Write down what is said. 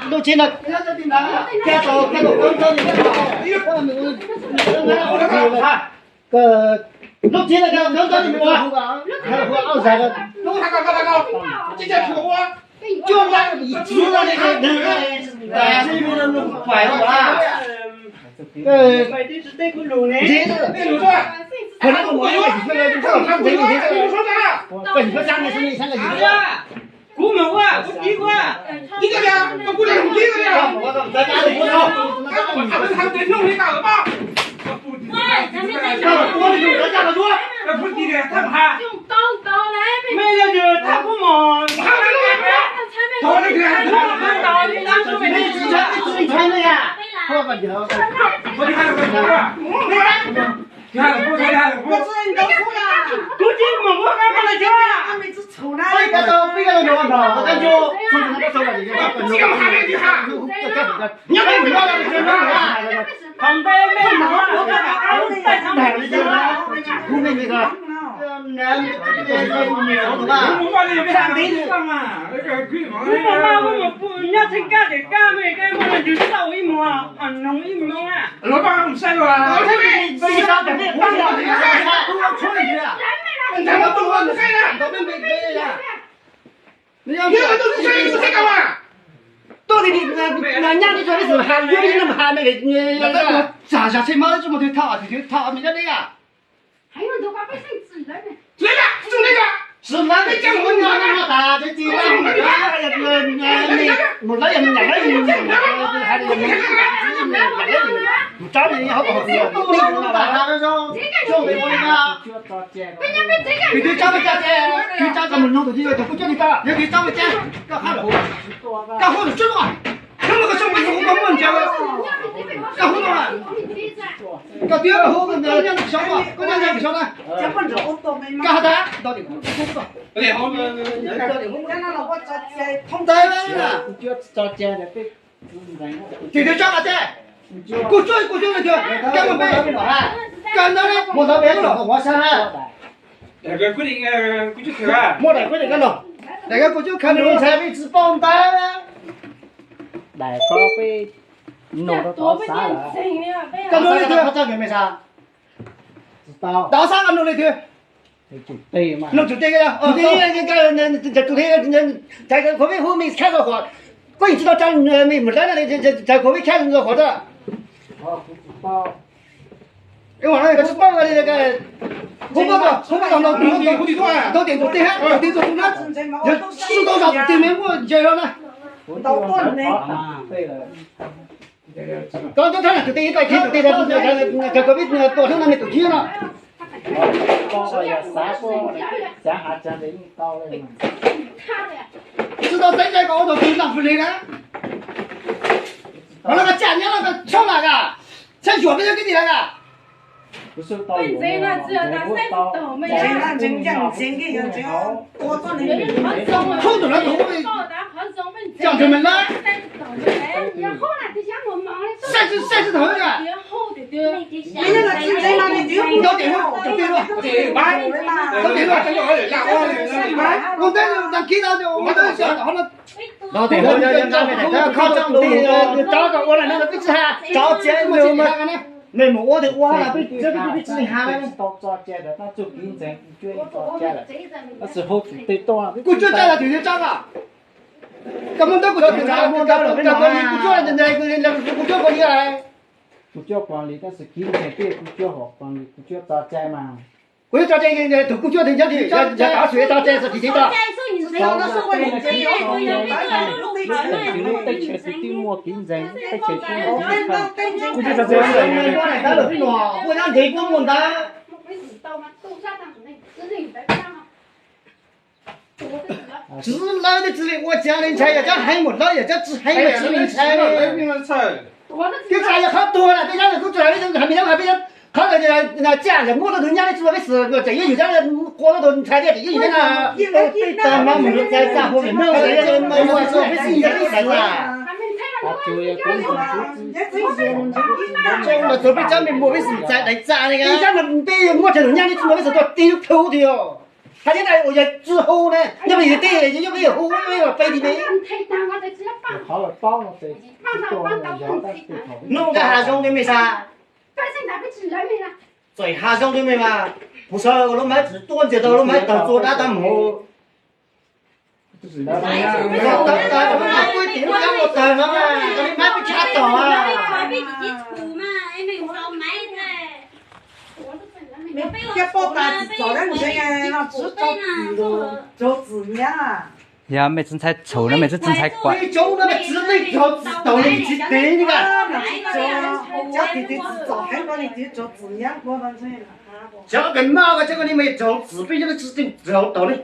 路chín là cái tàu con tàu gì cái lúc chín là cái con tàu gì mà áo dài rồi chưa ra bị chưa ra cái đường này phải không ạ phải đi từ đây cũng lùn này. thế thôi còn nó còn nói phải không thấy gì thế phải có răng này sang là gì nữa cú mà quá, cú chí quá. Chí cái gì? Cú này không chí cái gì? ta ta được không Thằng tiền nông đi nào được không? tôi dùng cái răng là chúa Là phút gì này thằng Hà. Mấy giờ được thằng cũng mòn. Thôi đi kìa. tôi thấy đấy à thôi mà giờ Thôi đi hai lần qua. Hai lần qua. Cú chí mà quá cái mà là chưa. cái tàu bây giờ nó nó cái vô không có sao là gì Chí cái Hà này đi Hà. nhớ cái mình nói là Thằng bé mẹ nó tại thằng này bây giờ không nên gì cả Muốn qua đi với thằng tí nữa mà. cú mà nhớ thích ca để ca mày cái mà là đứng sau im mùa ăn nóng im mùa à. Nó ba không sai rồi. vì sao cái này không làm gì cả không chơi gì à Thằng nó tụi nó sai nè. nó bên bên đây à Nhưng mà tôi sai tôi sai đâu à? tôi thì là nhang đi cho cái sự hàn dưới cái làm hàn này để xả xả xem mới chứ mà thì thọ mình ra đây à Lấy ra, dùng lấy ra. sừng lá cái chân mình ngon nó ta chứ chi là một lấy mình nhận lấy hai đứa mình một trái này không có gì đi là bà nó cho mình qua thì tôi cho cái cha cái cha cho mình弄thì tôi cũng cho đi ta nếu thì cho cái cha cái hôn trước rồi nếu mà cái xong mình không có mình chơi cái hôn rồi cái tiếng hôn mình nhân sống rồi có nhân sống này cái hả ta đó thì cũng không Để hôm không tới đó thì tôi cho là thế cô chơi là chưa cái mà bé cái nó đấy một đứa bé nó không có sao ha để cái quyết định quyết định thừa à? một đại quyết định cái nào đại cái cô chú khăn đồ xe bị chỉ bom tay đại có cái nổ nó to xa là cái đồ này thừa họ cho cái mấy sao tao đó sao cái đồ này thừa thì chủ tì mà nó chủ tịch cái nào cái chủ tịch cái có biết hôm mình khai rồi họ có gì đó trong mình một cái này cái có biết khai rồi họ đó tao cái mà cái super cái không có nó Không đi thôi à? tôi tiền chủ tịch hết chủ tịch tôi nó giờ số đâu rồi tiền mấy mua chơi đó này con tôi thấy là chủ tịch cái chủ tịch cái có biết tổ chức này tổ chức nào tao bây giờ xã hạ chân đến tao lên mà知道现在搞到队长不累了，我那个家娘那个上哪个？才学不就给你那个？不是tao有tao后头那头会讲什么呢？三十头的，有点会就对了，Thì bán. Có thể là cái nhỏ để làm hoa này là bán.我这咱给他就我都想好了。tao thì bây giờ nhân ra này tao không trong đủ找个我来那个不是哈，找钱没有嘛？没么我的我了，被这个被治下来。 tao cho che được tao chụp in rằng chuyên cho che là nó sự hỗ trợ tây toกูช่วยใจละถึงจะจ้างอ่ะกำลังต้องกูช่วยใจกูช่วยกูช่วยกูช่วยยังไงกูช่วยคนนี้อะไร กูcho quản lý ta sự kiến thể kiaกูcho họ quản lýกูcho cho che mà 我就找这个土กูช่วยถึงจะถึงจะ打水打这是几多？ lúc tây chơi thì tiêu mua kiến rằng tây chơi tiêu muaกูจะ这样的，我来打了你喏，我让你给我打。只老的之类，我家里菜呀，这还没老呀，这只还没吃零菜呢。这菜也好多了，别讲了，都做了，还没还别他那家人，我都人家的做的是，我这也有点过了都菜的，也有点那，咱们没在干活的，那我说不是一样的事啊。 我准备讲明我为什么在来炸那个？你讲的对，我这人家的做的是多丢头的哟。他现在我要之后呢，要不要对，要不要后，要不要背的呢？好了，包了这多了摇到最头。弄个下兄弟妹噻，最下兄弟妹嘛，不是我买只多着到我买到做那当么？就是那我买规定我要我等了嘛，你买不吃到啊？一包大子做两件哎，那只做字呀。呀，每次才臭了，每次真才怪。你种那个字你就知道你去对你看。家弟弟做很多的地做字呀，我反正这个嘛个这个你没做，自卑这个字就做到的。